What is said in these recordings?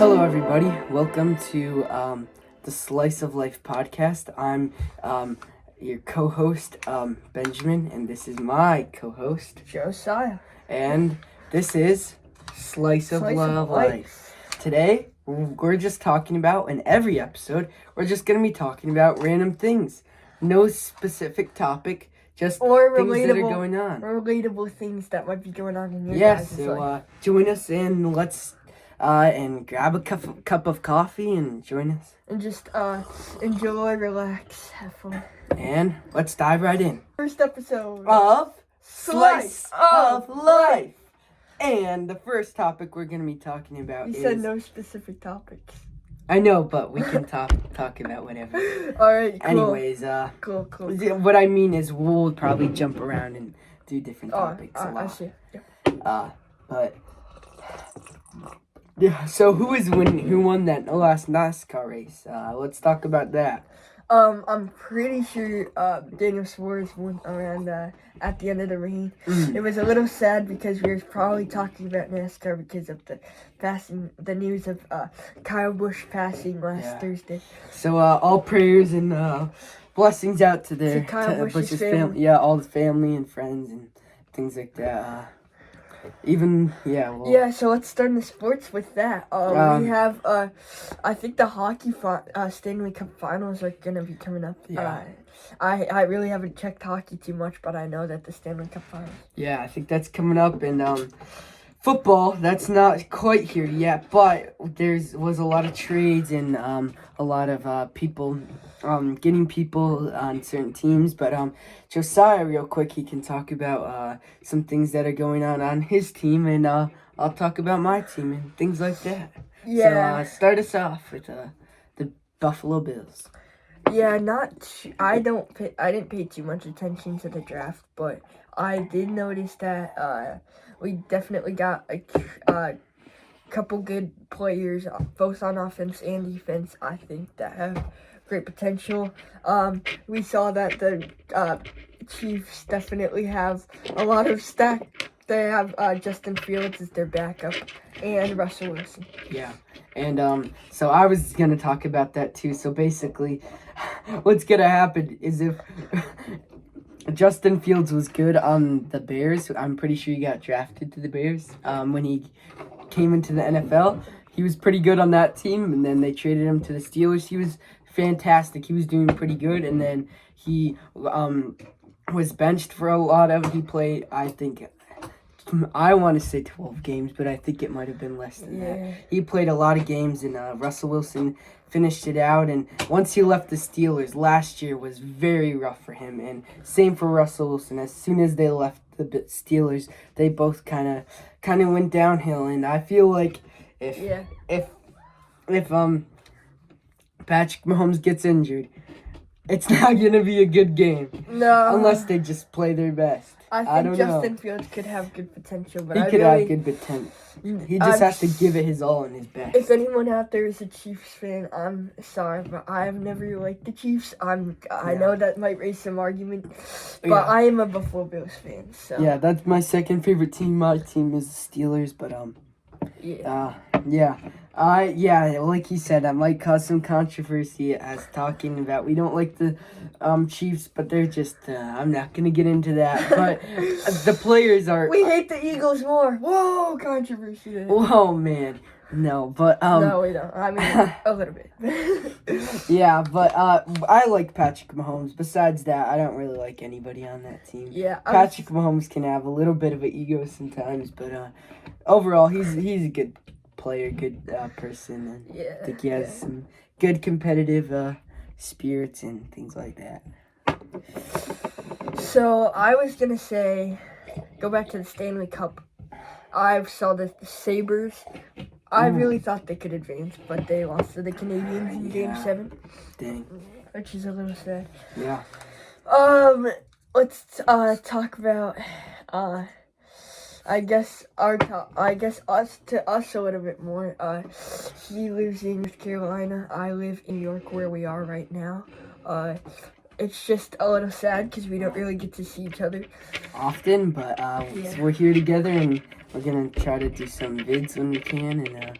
Hello, everybody. Welcome to the Slice of Life podcast. I'm your co-host, Benjamin, and this is my co-host, Josiah. And this is Slice of Life. Today, we're just talking about, in every episode, we're just going to be talking about random things. No specific topic, just things that are going on. Relatable things that might be going on in your guys' life. Join us and let's and grab a cup of coffee and join us. And just enjoy, relax, have fun. And let's dive right in. First episode of Slice of Life. And the first topic we're going to be talking about You said no specific topics. I know, but we can talk about whatever. Alright, cool. Anyways, Cool. What I mean is we'll probably jump around and do different topics a lot. I see. Yeah, so who won that last NASCAR race? Let's talk about that. I'm pretty sure Daniel Suarez won around at the end of the race. It was a little sad because we were probably talking about NASCAR because of the news of Kyle Busch passing last Thursday. So all prayers and blessings out to Kyle Busch's family. Yeah, all the family and friends and things like that. So let's start in the sports with that. We have, I think the hockey Stanley Cup Finals are gonna be coming up. Yeah. I really haven't checked hockey too much, but I know that the Stanley Cup Finals. Yeah, I think that's coming up, and football, that's not quite here yet, but was a lot of trades and a lot of people getting people on certain teams. But Josiah, real quick, he can talk about some things that are going on his team, and I'll talk about my team and things like that. Yeah. So start us off with the Buffalo Bills. Yeah, I didn't pay too much attention to the draft, but I did notice that we definitely got a couple good players, both on offense and defense, I think, that have great potential. We saw that the Chiefs definitely have a lot of stack. They have Justin Fields as their backup and Russell Wilson. Yeah, and so I was going to talk about that too. So basically, what's going to happen is if Justin Fields was good on the Bears, I'm pretty sure he got drafted to the Bears when he came into the NFL. He was pretty good on that team, and then they traded him to the Steelers. He was fantastic. He was doing pretty good, and then he was benched for a lot of. He played, I want to say 12 games, but I think it might have been less than that. He played a lot of games, and Russell Wilson finished it out. And once he left the Steelers, last year was very rough for him. And same for Russell Wilson. As soon as they left the Steelers, they both kind of went downhill. And I feel like if Patrick Mahomes gets injured, it's not going to be a good game. No. Unless they just play their best. I think Justin Fields could have good potential, but he could have good potential. He just has to give it his all in his best. If anyone out there is a Chiefs fan, I'm sorry, but I've never liked the Chiefs. I know that might raise some argument, but I am a Buffalo Bills fan. So yeah, that's my second favorite team. My team is the Steelers, but like he said, that might cause some controversy as talking about we don't like the Chiefs, but they're just I'm not gonna get into that. But the players are. We hate the Eagles more. Whoa, controversy there. Whoa, man. No, but no, we don't. I mean, a little bit. Yeah, but I like Patrick Mahomes. Besides that, I don't really like anybody on that team. Yeah, Patrick Mahomes can have a little bit of an ego sometimes, but overall, he's a good player, good person, and I think he has some good competitive spirits and things like that. So I was gonna say, go back to the Stanley Cup. I saw the Sabres. I really thought they could advance, but they lost to the Canadiens in Game 7. Dang. Which is a little sad. Yeah. Let's talk about I guess us a little bit more. He lives in North Carolina. I live in New York, where we are right now. It's just a little sad because we don't really get to see each other often, but we're here together, and we're gonna try to do some vids when we can, and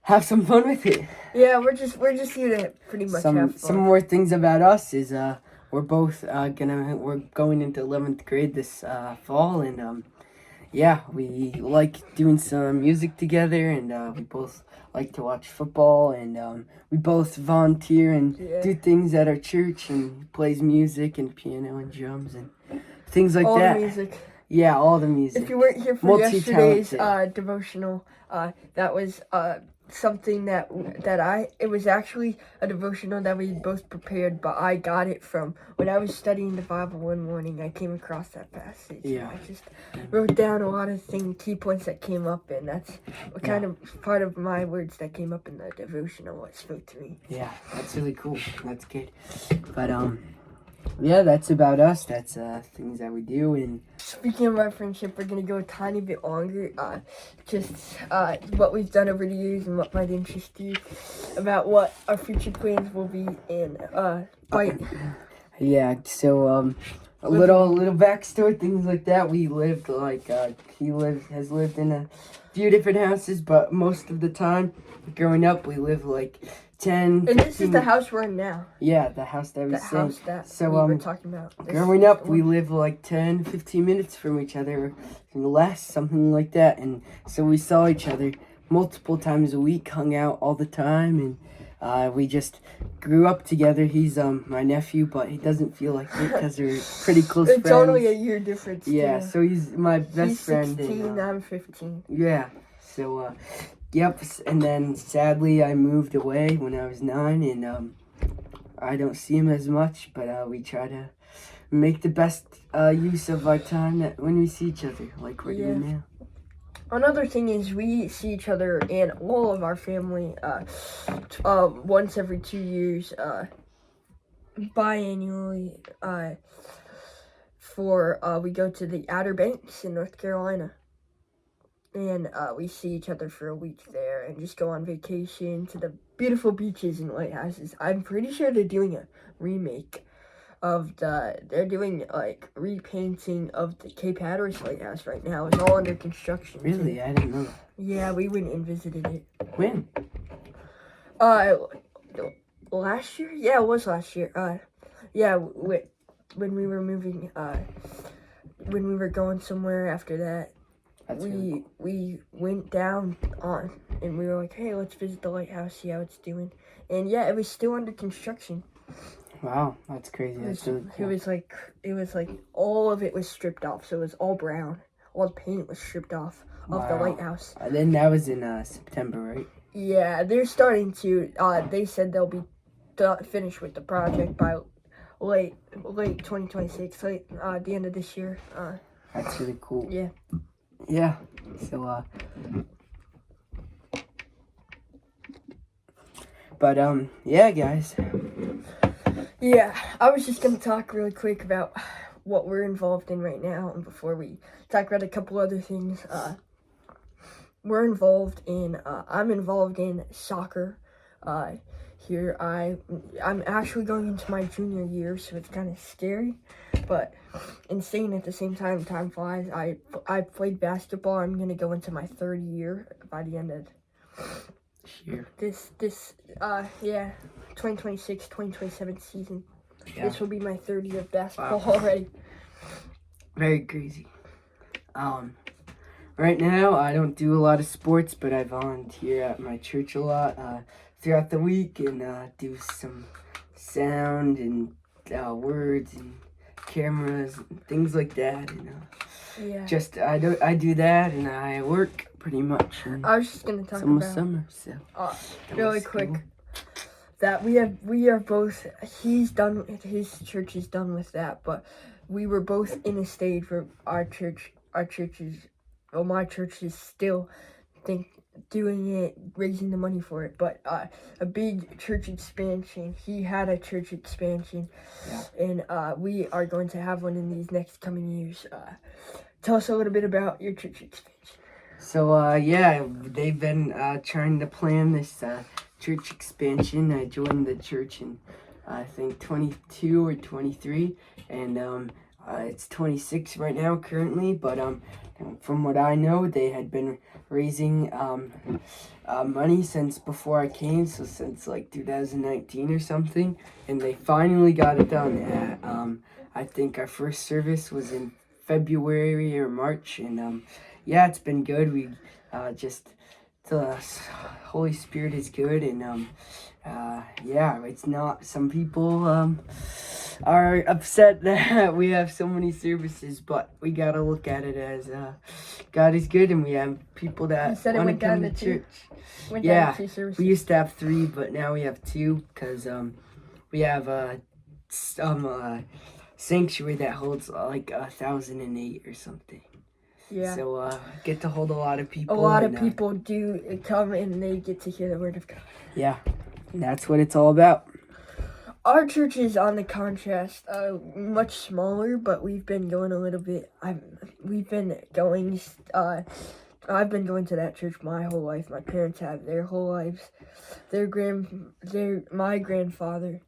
have some fun with it. Yeah, we're just here to pretty much have fun. Some more things about us is we're both we're going into 11th grade this fall, and yeah, we like doing some music together, and we both like to watch football, and we both volunteer and do things at our church, and plays music and piano and drums and things like all that. the music. Yeah, all the music. If you weren't here for yesterday's devotional, that was something that it was actually a devotional that we both prepared, but I got it from when I was studying the Bible one morning. I came across that passage. Yeah. I just wrote down a lot of key points that came up, and that's what kind of part of my words that came up in the devotional what spoke to me. Yeah, that's really cool. That's good. But yeah, that's about us. That's things that we do. And speaking of our friendship, we're gonna go a tiny bit longer. Just what we've done over the years and what might interest you about what our future plans will be. And yeah. So a little backstory, things like that. We lived has lived in a few different houses, but most of the time growing up, we lived like 10. And this is the house we're in now. Yeah, the house that we were talking about. Growing up, we lived like 10, 15 minutes from each other, less, something like that. And so we saw each other multiple times a week, hung out all the time, and we just grew up together. He's my nephew, but he doesn't feel like it because we're pretty close friends. It's only a year difference. Yeah, so he's my best friend. He's 16, I'm 15. Yeah, so yep, and then sadly I moved away when I was 9, and I don't see him as much, but we try to make the best use of our time when we see each other, like we're doing now. Another thing is we see each other and all of our family once every 2 years, biannually, we go to the Outer Banks in North Carolina. And we see each other for a week there and just go on vacation to the beautiful beaches and lighthouses. I'm pretty sure they're doing a remake they're doing like repainting of the Cape Hatteras Lighthouse right now. It's all under construction. Really? I didn't know that. Yeah, we went and visited it. When? Last year? Yeah, it was last year. Yeah, when we were moving, when we were going somewhere after that. We went down on, and we were like, hey, let's visit the lighthouse, see how it's doing. And yeah, it was still under construction. Wow, that's crazy. That's really cool. It was like all of it was stripped off, so it was all brown. All the paint was stripped off of the lighthouse. Then that was in September, right? Yeah, they're starting to. They said they'll be finished with the project by late 2026, the end of this year. That's really cool. Yeah. Yeah, so, but, yeah, guys. Yeah, I was just gonna talk really quick about what we're involved in right now, and before we talk about a couple other things, I'm involved in soccer, here. I'm actually going into my junior year, so it's kind of scary, but insane at the same time. Time flies. I played basketball. I'm gonna go into my 3rd year by the end of this 2026-2027 season. Yeah. This will be my 3rd year of basketball already. Very crazy. Right now I don't do a lot of sports, but I volunteer at my church a lot throughout the week, and do some sound and words and cameras and things like that, and just I do that, and I work pretty much. I was just gonna talk about summer, so really quick that we are both. His church is done with that, but we were both in a stage where my church is still doing it, raising the money for it, but a big church expansion. He had a church expansion, and we are going to have one in these next coming years. Tell us a little bit about your church expansion. So they've been trying to plan this church expansion. I joined the church in I think 22 or 23, and It's 26 right now currently, but from what I know, they had been raising money since before I came, so since like 2019 or something, and they finally got it done at I think our first service was in February or March, and yeah, it's been good. We just the Holy Spirit is good, and yeah, it's not. Some people are upset that we have so many services, but we gotta look at it as God is good, and we have people that want to come to church. Yeah, we used to have 3, but now we have 2 because we have some sanctuary that holds like 1,008 or something. Yeah. So get to hold a lot of people. A lot of people do come and they get to hear the word of God. Yeah, that's what it's all about. Our church is on the contrast, much smaller, but we've been going a little bit. We've been going. I've been going to that church my whole life. My parents have their whole lives. My grandfather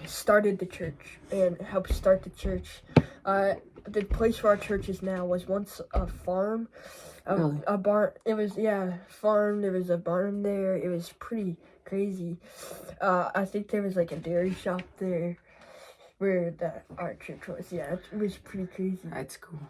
started the church and helped start the church. The place where our church is now was once a farm, a barn. It was farm. There was a barn there. It was pretty crazy. I think there was like a dairy shop there where our church was. Yeah, it was pretty crazy. That's cool.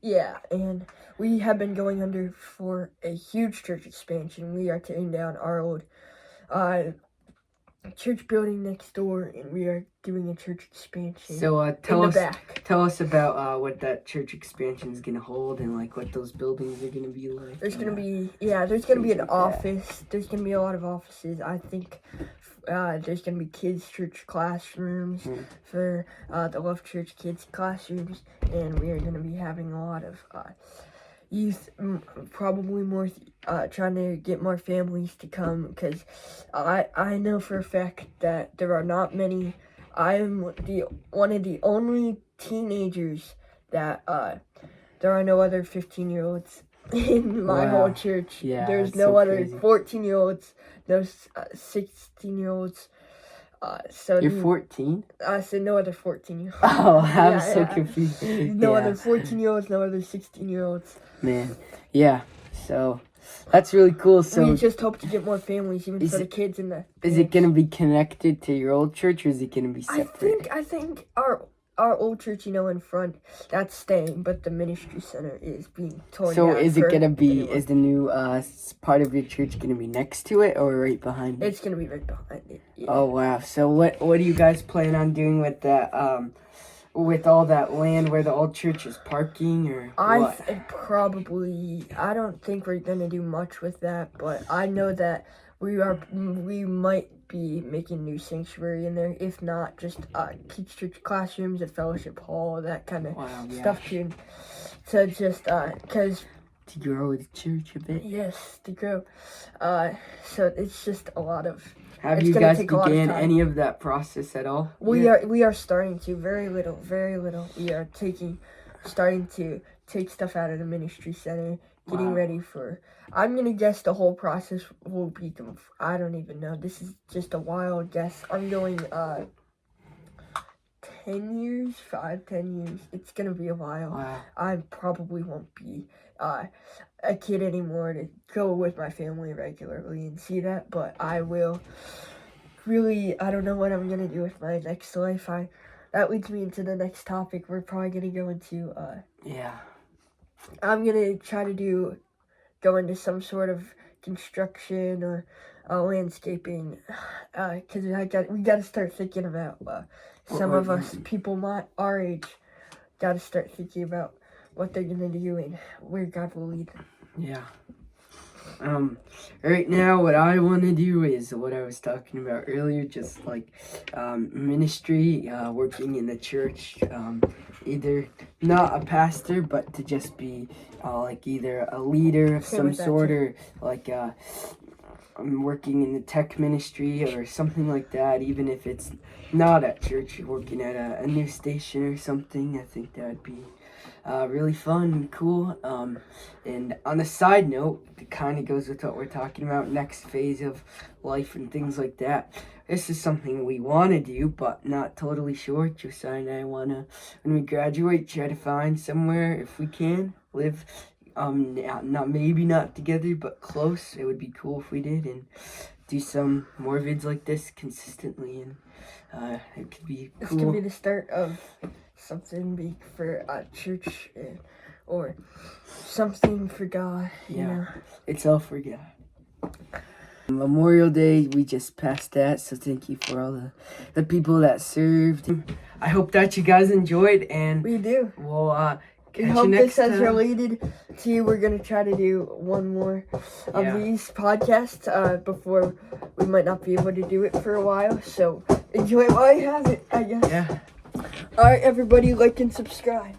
Yeah, and we have been going under for a huge church expansion. We are tearing down our old church building next door, and we are doing a church expansion. So tell us about what that church expansion is gonna hold, and like what those buildings are gonna be like. There's gonna be an office. There's gonna be a lot of offices. I think there's gonna be kids' church classrooms for the Love Church kids' classrooms, and we are gonna be having a lot of youth, probably more trying to get more families to come, because I know for a fact that there are not many. I'm one of the only teenagers that there are no other 15-year-olds in my whole church. Yeah, there's no other 14-year-olds, no 16-year-olds. So you're 14? I said no other 14-year-olds. Oh, I'm so confused. No other 14-year-olds, no other 16-year-olds. Man, yeah. So that's really cool. So we just hope to get more families, even for the kids in the. Is it gonna be connected to your old church, or is it gonna be separate? I think our old church, in front, that's staying, but the ministry center is being torn down. So is it gonna be? Is the new part of your church gonna be next to it or right behind it? It's gonna be right behind it. Yeah. Oh wow! So what do you guys plan on doing with that? With all that land where the old church is parking, or what? I don't think we're gonna do much with that, but I know that we might be making new sanctuary in there. If not, just kids' church classrooms, a fellowship hall, that kind of stuff too. So just because to grow the church a bit. Yes, to grow. So it's just a lot of. Have you guys began any of that process at all? We are starting to, very little. We are starting to take stuff out of the ministry center, getting ready for. I'm gonna guess the whole process will be. I don't even know. This is just a wild guess. I'm going 10 years, 10 years. It's gonna be a while. Wow. I probably won't be a kid anymore to go with my family regularly and see that, but I will. Really, I don't know what I'm gonna do with my next life. That leads me into the next topic. We're probably gonna go into I'm gonna try to go into some sort of construction or landscaping, because we gotta start thinking about some of us people our age gotta start thinking about what they're gonna do and where God will lead them. Yeah. Right now, what I want to do is what I was talking about earlier, just like ministry, working in the church, either not a pastor, but to just be like either a leader of some sort, or like I'm working in the tech ministry or something like that, even if it's not at church, working at a news station or something. I think that would be really fun and cool. And on a side note, it kind of goes with what we're talking about, next phase of life and things like that. this is something we want to do, but not totally sure. Josiah and I want to, when we graduate, try to find somewhere, if we can, live, maybe not together, but close. It would be cool if we did, and do some more vids like this consistently, and it could be cool. This could be the start of something big for church, or something for God, you know. It's all for God. Memorial Day, we just passed that, so thank you for all the people that served. I hope that you guys enjoyed, and We do. we'll We catch you hope next this has time. related to you. We're going to try to do one more of Yeah. these podcasts before we might not be able to do it for a while. So enjoy it while you have it, I guess. Yeah. All right, everybody, like and subscribe.